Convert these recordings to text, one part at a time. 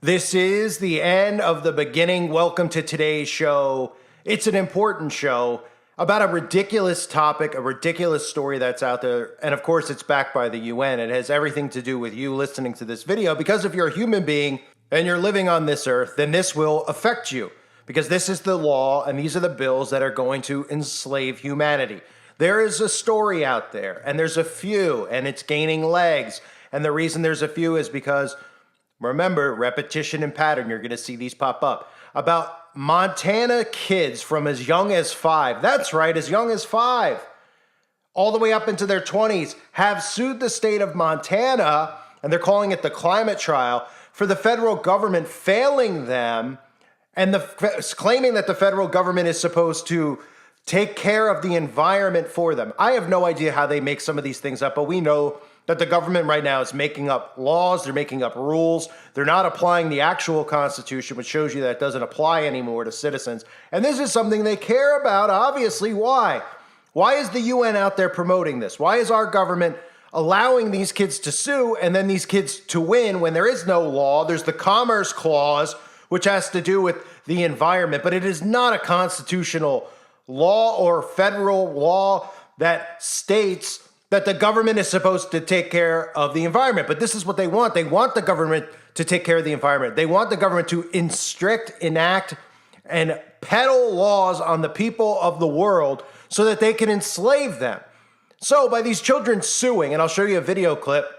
This is the end of the beginning. Welcome to today's show. It's an important show about a ridiculous topic, a ridiculous story that's out there. And of course, it's backed by the UN. It has everything to do with you listening to this video, because if you're a human being and you're living on this earth, then this will affect you, because this is the law and these are the bills that are going to enslave humanity. There is a story out there, and there's a few, and it's gaining legs. And the reason there's a few is because, remember, repetition and pattern, you're going to see these pop up, about Montana kids from as young as 5, that's right, as young as 5, all the way up into their 20s, have sued the state of Montana, and they're calling it the climate trial, for the federal government failing them, and claiming that the federal government is supposed to take care of the environment for them. I have no idea how they make some of these things up, but we know that the government right now is making up laws, they're making up rules, they're not applying the actual Constitution, which shows you that it doesn't apply anymore to citizens. And this is something they care about, obviously. Why? Why is the UN out there promoting this? Why is our government allowing these kids to sue and then these kids to win when there is no law? There's the Commerce Clause, which has to do with the environment, but it is not a constitutional law or federal law that states that the government is supposed to take care of the environment. But this is what they want. They want the government to take care of the environment. They want the government to enact, and peddle laws on the people of the world so that they can enslave them. So by these children suing, and I'll show you a video clip,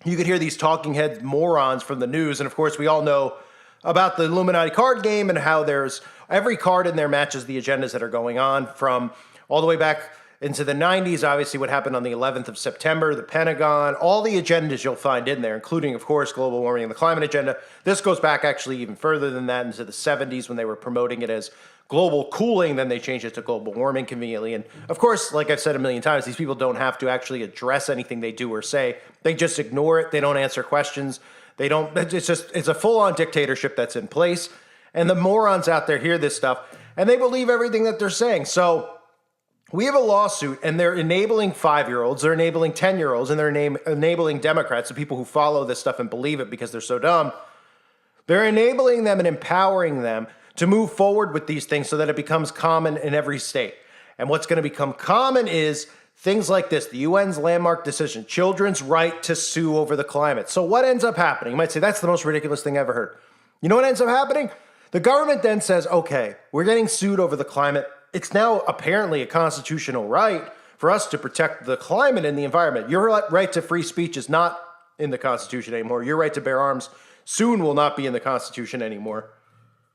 you could hear these talking head morons from the news. And of course, we all know about the Illuminati card game and how there's every card in there matches the agendas that are going on from all the way back into the 90s, obviously what happened on the 11th of September, the Pentagon, all the agendas you'll find in there, including, of course, global warming and the climate agenda. This goes back actually even further than that, into the 70s when they were promoting it as global cooling. Then they changed it to global warming conveniently. And of course, like I've said a million times, these people don't have to actually address anything they do or say. They just ignore it. They don't answer questions. They don't, it's a full-on dictatorship that's in place. And the morons out there hear this stuff and they believe everything that they're saying. So we have a lawsuit, and they're enabling 5-year-olds, they're enabling 10-year-olds, and they're enabling Democrats, the people who follow this stuff and believe it because they're so dumb. They're enabling them and empowering them to move forward with these things so that it becomes common in every state. And what's going to become common is things like this, the UN's landmark decision, children's right to sue over the climate. So what ends up happening? You might say, that's the most ridiculous thing I ever heard. You know what ends up happening? The government then says, okay, we're getting sued over the climate. It's now apparently a constitutional right for us to protect the climate and the environment. Your right to free speech is not in the Constitution anymore. Your right to bear arms soon will not be in the Constitution anymore.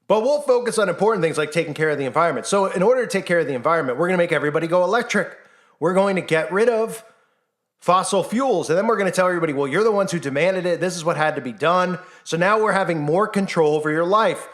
But we'll focus on important things like taking care of the environment. So in order to take care of the environment, we're going to make everybody go electric. We're going to get rid of fossil fuels. And then we're going to tell everybody, well, you're the ones who demanded it. This is what had to be done. So now we're having more control over your life.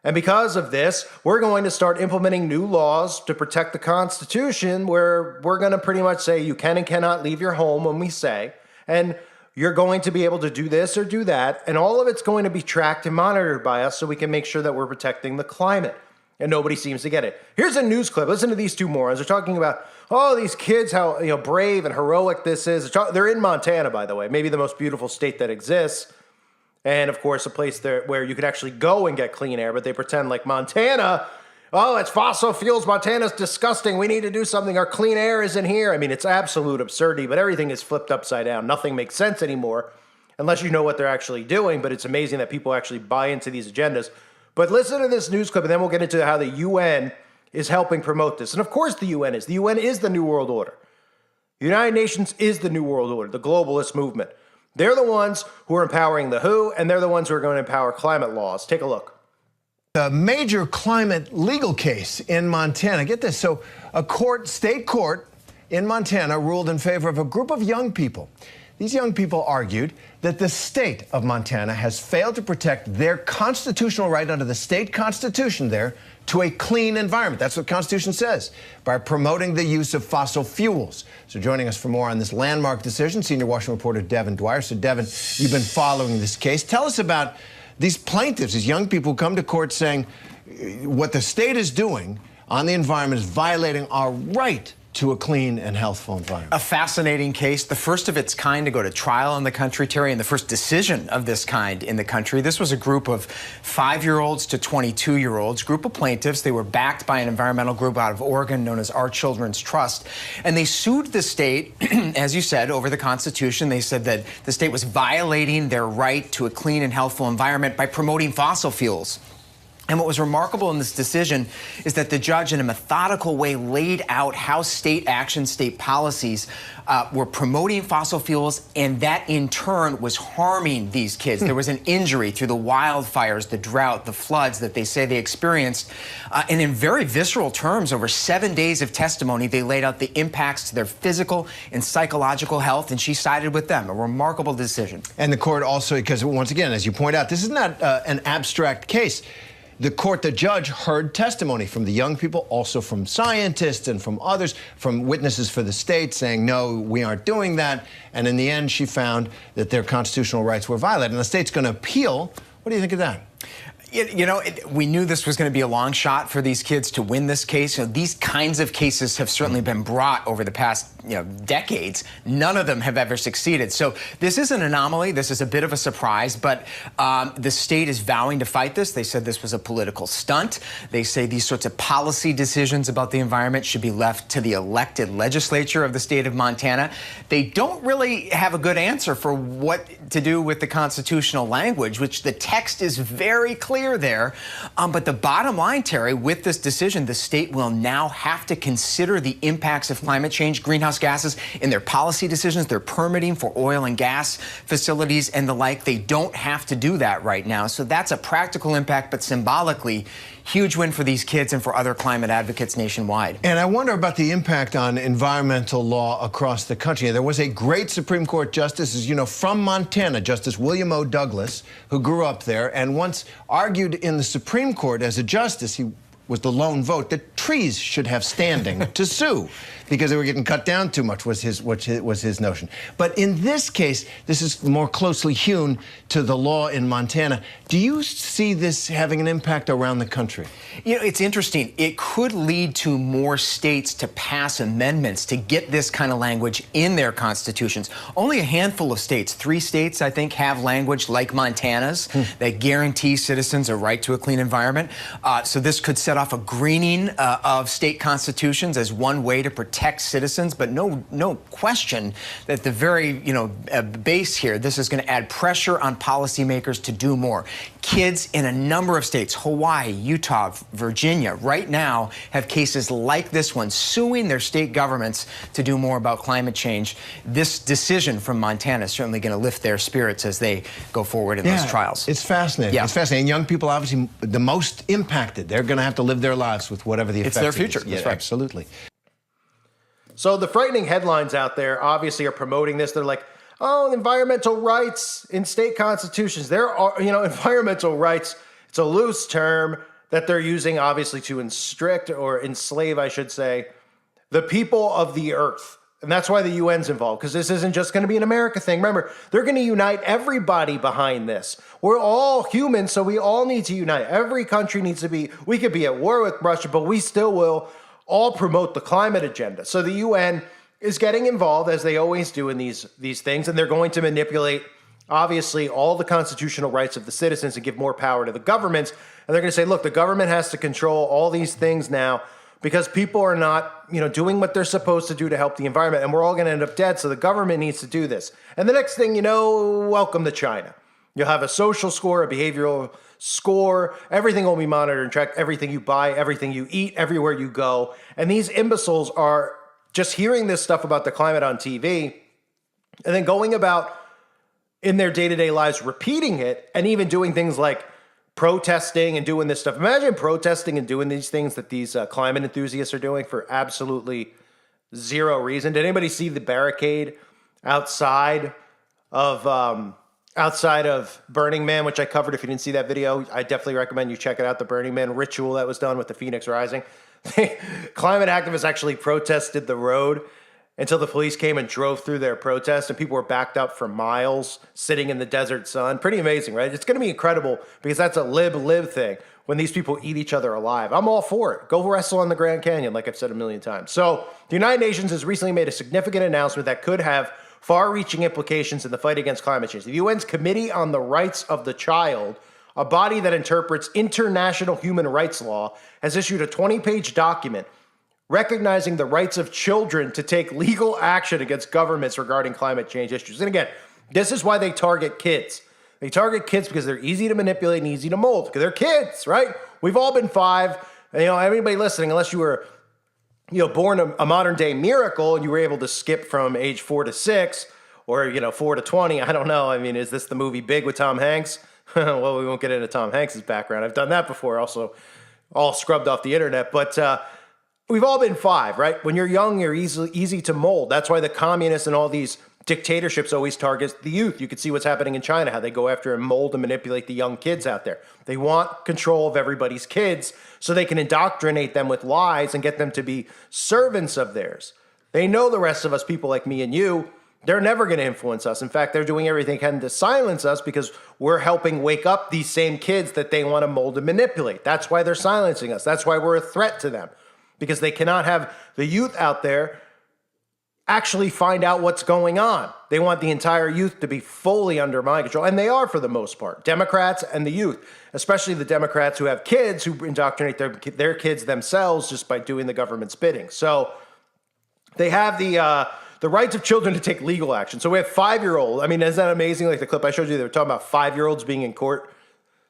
And because of this, we're going to start implementing new laws to protect the Constitution, where we're going to pretty much say you can and cannot leave your home when we say, and you're going to be able to do this or do that. And all of it's going to be tracked and monitored by us so we can make sure that we're protecting the climate. And nobody seems to get it. Here's a news clip. Listen to these two morons. They're talking about, oh, these kids, how brave and heroic this is. They're in Montana, by the way, maybe the most beautiful state that exists. And of course, a place there where you could actually go and get clean air, but they pretend like Montana, oh, it's fossil fuels. Montana's disgusting. We need to do something. Our clean air isn't here. I mean, it's absolute absurdity, but everything is flipped upside down. Nothing makes sense anymore unless you know what they're actually doing. But it's amazing that people actually buy into these agendas. But listen to this news clip, and then we'll get into how the UN is helping promote this. And of course the UN is. The UN is the New World Order. The United Nations is the New World Order, the globalist movement. They're the ones who are empowering the WHO, and they're the ones who are going to empower climate laws. Take a look. A major climate legal case in Montana. Get this. So a state court in Montana ruled in favor of a group of young people. These young people argued that the state of Montana has failed to protect their constitutional right under the state constitution there to a clean environment. That's what the Constitution says, by promoting the use of fossil fuels. So joining us for more on this landmark decision, senior Washington reporter Devin Dwyer. So Devin, you've been following this case. Tell us about these plaintiffs, these young people who come to court saying what the state is doing on the environment is violating our right to a clean and healthful environment. A fascinating case, the first of its kind to go to trial in the country, Terry, and the first decision of this kind in the country. This was a group of 5-year-olds to 22-year-olds, group of plaintiffs. They were backed by an environmental group out of Oregon known as Our Children's Trust, and they sued the state, as you said, over the Constitution. They said that the state was violating their right to a clean and healthful environment by promoting fossil fuels. And what was remarkable in this decision is that the judge, in a methodical way, laid out how state action, state policies were promoting fossil fuels, and that in turn was harming these kids. There was an injury through the wildfires, the drought, the floods that they say they experienced. And in very visceral terms, over 7 days of testimony, they laid out the impacts to their physical and psychological health, and she sided with them. A remarkable decision. And the court also, because once again, as you point out, this is not an abstract case. The judge heard testimony from the young people, also from scientists and from others, from witnesses for the state saying, no, we aren't doing that. And in the end, she found that their constitutional rights were violated. And the state's going to appeal. What do you think of that? You know, we knew this was going to be a long shot for these kids to win this case. You know, these kinds of cases have certainly been brought over the past, decades. None of them have ever succeeded. So this is an anomaly. This is a bit of a surprise, but the state is vowing to fight this. They said this was a political stunt. They say these sorts of policy decisions about the environment should be left to the elected legislature of the state of Montana. They don't really have a good answer for what to do with the constitutional language, which the text is very clear there. But the bottom line, Terry, with this decision, the state will now have to consider the impacts of climate change, greenhouse gases, in their policy decisions, their permitting for oil and gas facilities and the like. They don't have to do that right now. So that's a practical impact, but symbolically, huge win for these kids and for other climate advocates nationwide. And I wonder about the impact on environmental law across the country. There was a great Supreme Court justice, as you know, from Montana, Justice William O. Douglas, who grew up there and once argued in the Supreme Court as a justice, he was the lone vote, that trees should have standing to sue because they were getting cut down too much, was his notion. But in this case, this is more closely hewn to the law in Montana. Do you see this having an impact around the country? You know, it's interesting. It could lead to more states to pass amendments to get this kind of language in their constitutions. Only a handful of states, 3 states, I think, have language like Montana's that guarantees citizens a right to a clean environment. So this could set off a greening of state constitutions as one way to protect citizens, but no question that the very base here, this is going to add pressure on policymakers to do more. Kids in a number of states, Hawaii, Utah, Virginia, right now have cases like this one suing their state governments to do more about climate change. This decision from Montana is certainly going to lift their spirits as they go forward in those trials. It's fascinating. Yeah. It's fascinating. Young people, obviously, the most impacted. They're going to have to live their lives with whatever the effect is. It's their future. Yeah, That's right. Absolutely. So the frightening headlines out there obviously are promoting this. They're like, oh, environmental rights in state constitutions. There are, environmental rights. It's a loose term that they're using, obviously, to restrict or enslave, I should say, the people of the earth. And that's why the UN's involved, because this isn't just going to be an America thing. Remember, they're going to unite everybody behind this. We're all human, so we all need to unite. Every country needs to be, we could be at war with Russia, but we still will all promote the climate agenda. So the UN is getting involved, as they always do in these things, and they're going to manipulate, obviously, all the constitutional rights of the citizens and give more power to the governments. And they're going to say, look, the government has to control all these things now because people are not, doing what they're supposed to do to help the environment, and we're all going to end up dead, so the government needs to do this. And the next thing welcome to China. You'll have a social score, a behavioral score. Everything will be monitored and tracked. Everything you buy, everything you eat, everywhere you go. And these imbeciles are just hearing this stuff about the climate on TV and then going about in their day-to-day lives repeating it and even doing things like protesting and doing this stuff. Imagine protesting and doing these things that these climate enthusiasts are doing for absolutely zero reason. Did anybody see the barricade outside of Burning Man, which I covered? If you didn't see that video, I definitely recommend you check it out. The Burning Man ritual that was done with the Phoenix Rising. Climate activists actually protested the road until the police came and drove through their protest and people were backed up for miles sitting in the desert sun. Pretty amazing, right? It's going to be incredible because that's a live thing when these people eat each other alive. I'm all for it. Go wrestle on the Grand Canyon, like I've said a million times. So the United Nations has recently made a significant announcement that could have far-reaching implications in the fight against climate change. The UN's Committee on the Rights of the Child, a body that interprets international human rights law, has issued a 20-page document recognizing the rights of children to take legal action against governments regarding climate change issues. And again, this is why they target kids. They target kids because they're easy to manipulate and easy to mold, because they're kids, right? We've all been 5. And, everybody listening, unless you were, born a modern day miracle and you were able to skip from age 4 to 6 or, 4 to 20. I don't know. I mean, is this the movie Big with Tom Hanks? Well, we won't get into Tom Hanks' background. I've done that before, also all scrubbed off the internet. But we've all been 5, right? When you're young, you're easy to mold. That's why the communists and all these dictatorships always target the youth. You can see what's happening in China, how they go after and mold and manipulate the young kids out there. They want control of everybody's kids so they can indoctrinate them with lies and get them to be servants of theirs. They know the rest of us, people like me and you, they're never going to influence us. In fact, they're doing everything they can to silence us because we're helping wake up these same kids that they want to mold and manipulate. That's why they're silencing us. That's why we're a threat to them, because they cannot have the youth out there actually find out what's going on. They want the entire youth to be fully under mind control, and they are for the most part. Democrats and the youth, especially the Democrats who have kids who indoctrinate their kids themselves just by doing the government's bidding. So they have the rights of children to take legal action. So we have 5-year-old. I mean, isn't that amazing? Like the clip I showed you, they were talking about 5-year-olds being in court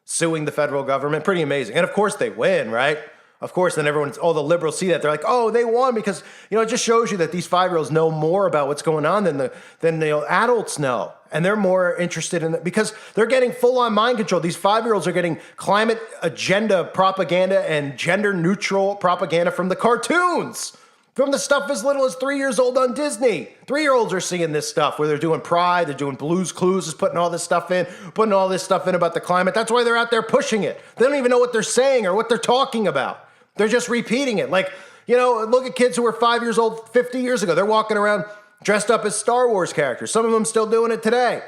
suing the federal government. Pretty amazing. And of course they win, right? Of course, then all the liberals see that. They're like, oh, they won because, it just shows you that these 5-year-olds know more about what's going on than the adults know. And they're more interested in it because they're getting full-on mind control. These 5-year-olds are getting climate agenda propaganda and gender-neutral propaganda from the cartoons, from the stuff as little as 3 years old on Disney. 3-year-olds are seeing this stuff where they're doing Pride, they're doing Blue's Clues, is putting all this stuff in about the climate. That's why they're out there pushing it. They don't even know what they're saying or what they're talking about. They're just repeating it. Like, look at kids who were 5 years old 50 years ago. They're walking around dressed up as Star Wars characters. Some of them still doing it today,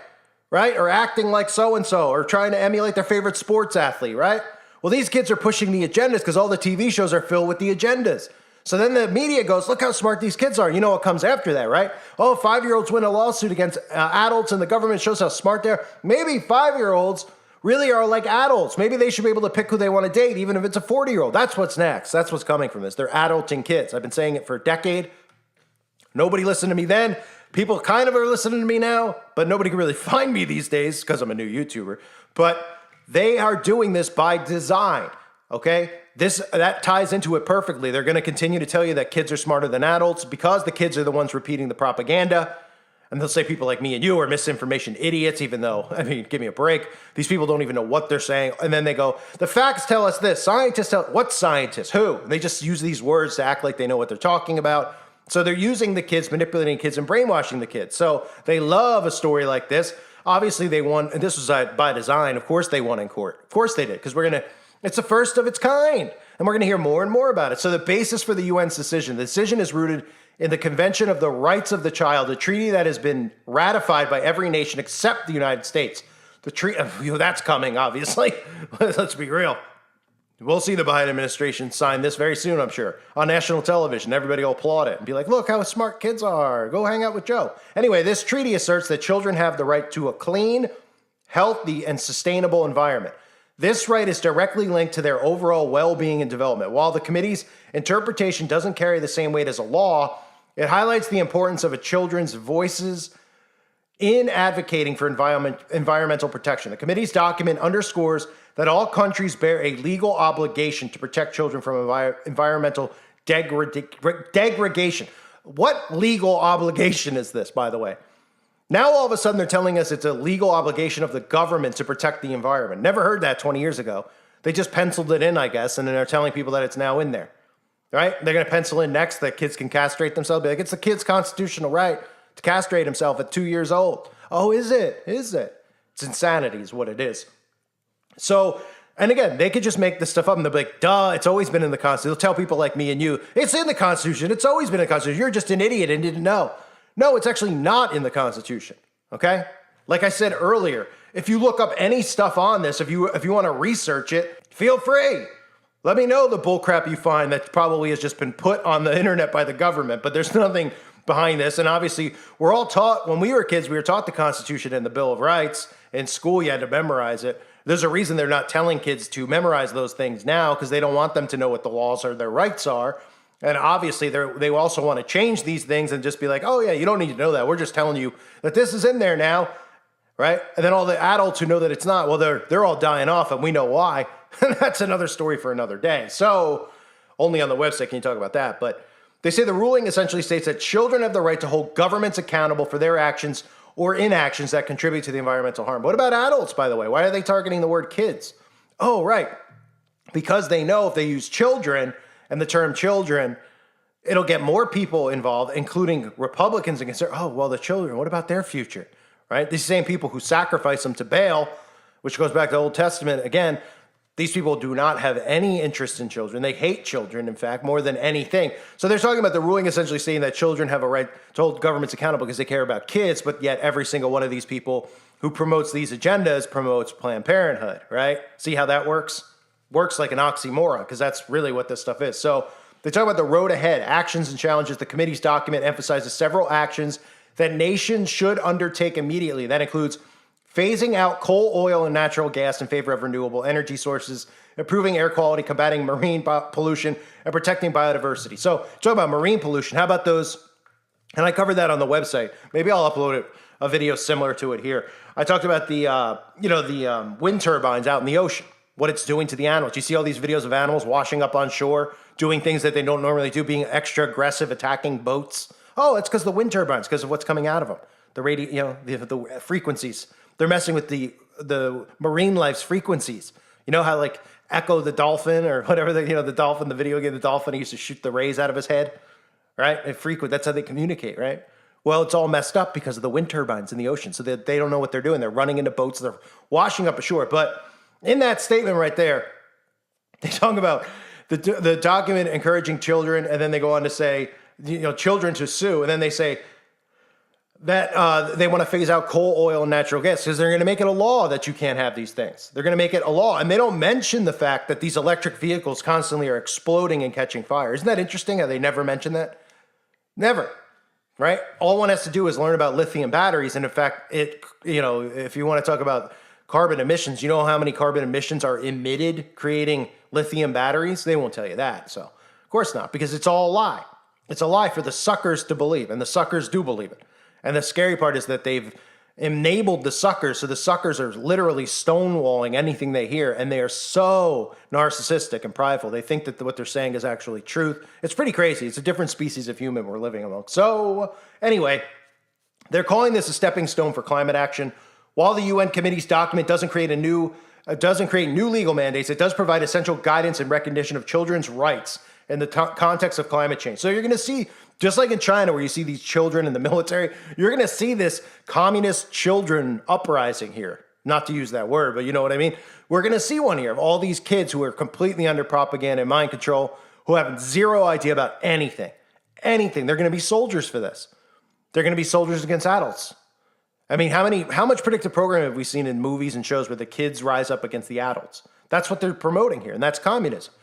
right? Or acting like so-and-so or trying to emulate their favorite sports athlete, right? Well, these kids are pushing the agendas because all the TV shows are filled with the agendas. So then the media goes, look how smart these kids are. You know what comes after that, right? Oh, 5-year-olds win a lawsuit against adults and the government shows how smart they are. Maybe 5-year-olds really are like adults. Maybe they should be able to pick who they want to date, even if it's a 40-year-old. That's what's next. That's what's coming from this. They're adulting kids. I've been saying it for a decade. Nobody listened to me then. People kind of are listening to me now, but nobody can really find me these days because I'm a new YouTuber. But they are doing this by design, okay? That ties into it perfectly. They're going to continue to tell you that kids are smarter than adults because the kids are the ones repeating the propaganda. And they'll say people like me and you are misinformation idiots, even though, give me a break. These people don't even know what they're saying. And then they go, the facts tell us this. Scientists tell, what scientists? Who? And they just use these words to act like they know what they're talking about. So they're using the kids, manipulating kids, and brainwashing the kids. So they love a story like this. Obviously, they won, and this was by design. Of course they won in court. Of course they did, because it's the first of its kind. And we're going to hear more and more about it. So the basis for the UN's decision, the decision is rooted in the Convention of the Rights of the Child, a treaty that has been ratified by every nation except the United States. The treaty, that's coming, obviously. Let's be real. We'll see the Biden administration sign this very soon, I'm sure, on national television. Everybody will applaud it and be like, look how smart kids are. Go hang out with Joe. Anyway, this treaty asserts that children have the right to a clean, healthy, and sustainable environment. This right is directly linked to their overall well-being and development. While the committee's interpretation doesn't carry the same weight as a law, it highlights the importance of a children's voices in advocating for environmental protection. The committee's document underscores that all countries bear a legal obligation to protect children from environmental degradation. What legal obligation is this, by the way? Now, all of a sudden, they're telling us it's a legal obligation of the government to protect the environment. Never heard that 20 years ago. They just penciled it in, I guess, and then they're telling people that it's now in there. Right? They're going to pencil in next that kids can castrate themselves. Be like, it's the kid's constitutional right to castrate himself at 2 years old. Oh, is it? Is it? It's insanity is what it is. So And again, they could just make this stuff up and they'll be like, duh, it's always been in the Constitution. They'll tell people like me and you, it's in the Constitution. It's always been in the Constitution. You're just an idiot and didn't know. No, it's actually not in the Constitution. Okay? Like I said earlier, if you look up any stuff on this, if you want to research it, feel free. Let me know the bullcrap you find that probably has just been put on the internet by the government, but there's nothing behind this. And obviously, we're all taught, when we were kids, we were taught the Constitution and the Bill of Rights. In school, you had to memorize it. There's a reason they're not telling kids to memorize those things now, because they don't want them to know what the laws or their rights are. And obviously, they also want to change these things and just be like, oh yeah, you don't need to know that. We're just telling you that this is in there now, right? And then all the adults who know that it's not, well, they're all dying off, and we know why. That's another story for another day. So only on the website can you talk about that. But they say the ruling essentially states that children have the right to hold governments accountable for their actions or inactions that contribute to the environmental harm. What about adults, by the way? Why are they targeting the word kids? Oh, right. Because they know if they use children and the term children, it'll get more people involved, including Republicans and conservatives. Oh, well, the children, what about their future? Right? These same people who sacrifice them to Baal, which goes back to the Old Testament, again, these people do not have any interest in children. They hate children, in fact, more than anything. So they're talking about the ruling essentially saying that children have a right to hold governments accountable because they care about kids, but yet every single one of these people who promotes these agendas promotes Planned Parenthood, right? See how that works? Works like an oxymoron, because that's really what this stuff is. So they talk about the road ahead, actions and challenges. The committee's document emphasizes several actions that nations should undertake immediately. That includes phasing out coal, oil, and natural gas in favor of renewable energy sources, improving air quality, combating marine pollution, and protecting biodiversity. So, talk about marine pollution. How about those? And I covered that on the website. Maybe I'll upload a video similar to it here. I talked about the wind turbines out in the ocean, what it's doing to the animals. You see all these videos of animals washing up on shore, doing things that they don't normally do, being extra aggressive, attacking boats. Oh, it's because of the wind turbines, because of what's coming out of them. The frequencies. They're messing with the marine life's frequencies. You know how like Echo the dolphin or whatever, the dolphin, the video game, the dolphin, he used to shoot the rays out of his head, right? That's how they communicate, right? Well, it's all messed up because of the wind turbines in the ocean. So they don't know what they're doing. They're running into boats. They're washing up ashore. But in that statement right there, they talk about the document encouraging children, and then they go on to say, children to sue. And then they say, that they want to phase out coal, oil, and natural gas because they're going to make it a law that you can't have these things. They're going to make it a law. And they don't mention the fact that these electric vehicles constantly are exploding and catching fire. Isn't that interesting how they never mention that? Never, right? All one has to do is learn about lithium batteries. And in fact, if you want to talk about carbon emissions, you know how many carbon emissions are emitted creating lithium batteries? They won't tell you that. So, of course not, because it's all a lie. It's a lie for the suckers to believe, and the suckers do believe it. And the scary part is that they've enabled the suckers, so the suckers are literally stonewalling anything they hear, and they are so narcissistic and prideful. They think that what they're saying is actually truth. It's pretty crazy. It's a different species of human we're living among. So anyway, they're calling this a stepping stone for climate action. While the UN committee's document doesn't create new legal mandates, it does provide essential guidance and recognition of children's rights in the context of climate change. So you're going to see, just like in China where you see these children in the military, you're going to see this communist children uprising here. Not to use that word, but you know what I mean? We're going to see one here of all these kids who are completely under propaganda and mind control, who have zero idea about anything. Anything. They're going to be soldiers for this. They're going to be soldiers against adults. I mean, how much predictive programming have we seen in movies and shows where the kids rise up against the adults? That's what they're promoting here, and that's communism.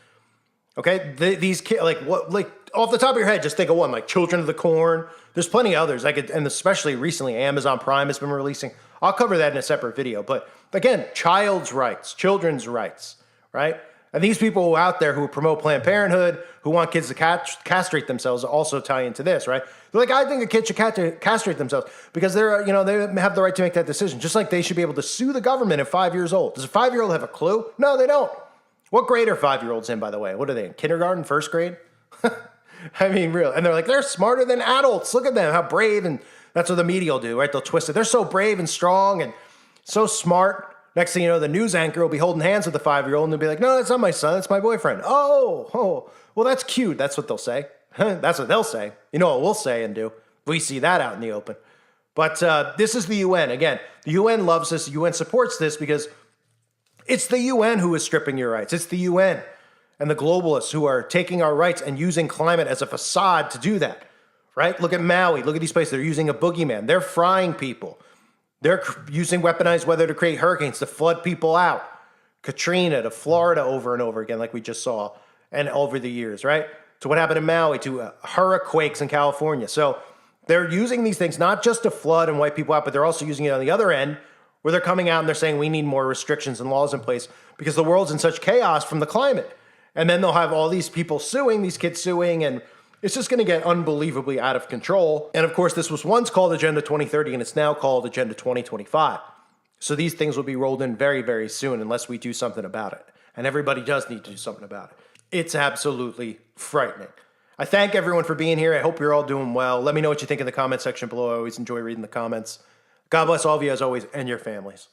Okay, these kids, like off the top of your head, just think of one, like Children of the Corn. There's plenty of others, and especially recently, Amazon Prime has been releasing. I'll cover that in a separate video. But again, child's rights, children's rights, right? And these people out there who promote Planned Parenthood, who want kids to castrate themselves, also tie into this, right? They're like, I think a kid should castrate themselves because they have the right to make that decision. Just like they should be able to sue the government at 5 years old. Does a 5-year-old have a clue? No, they don't. What grade are 5-year-olds in, by the way? What are they in? Kindergarten, first grade? I mean, real. And they're like, they're smarter than adults. Look at them, how brave. And that's what the media will do, right? They'll twist it. They're so brave and strong and so smart. Next thing you know, the news anchor will be holding hands with the 5-year-old and they'll be like, no, that's not my son. That's my boyfriend. Oh, well, that's cute. That's what they'll say. That's what they'll say. You know what we'll say and do? We see that out in the open. But this is the UN. Again, the UN loves this. The UN supports this because It's the UN who is stripping your rights. It's the UN and the globalists who are taking our rights and using climate as a facade to do that, right? Look at Maui. Look at these places. They're using a boogeyman. They're frying people. They're using weaponized weather to create hurricanes, to flood people out. Katrina to Florida over and over again, like we just saw, and over the years, right? To what happened in Maui, to hurricanes in California. So they're using these things not just to flood and wipe people out, but they're also using it on the other end, where they're coming out and they're saying we need more restrictions and laws in place because the world's in such chaos from the climate. And then they'll have all these people suing, these kids suing, and it's just going to get unbelievably out of control. And of course, this was once called Agenda 2030, and it's now called Agenda 2025. So these things will be rolled in very, very soon unless we do something about it. And everybody does need to do something about it. It's absolutely frightening. I thank everyone for being here. I hope you're all doing well. Let me know what you think in the comment section below. I always enjoy reading the comments. God bless all of you as always and your families.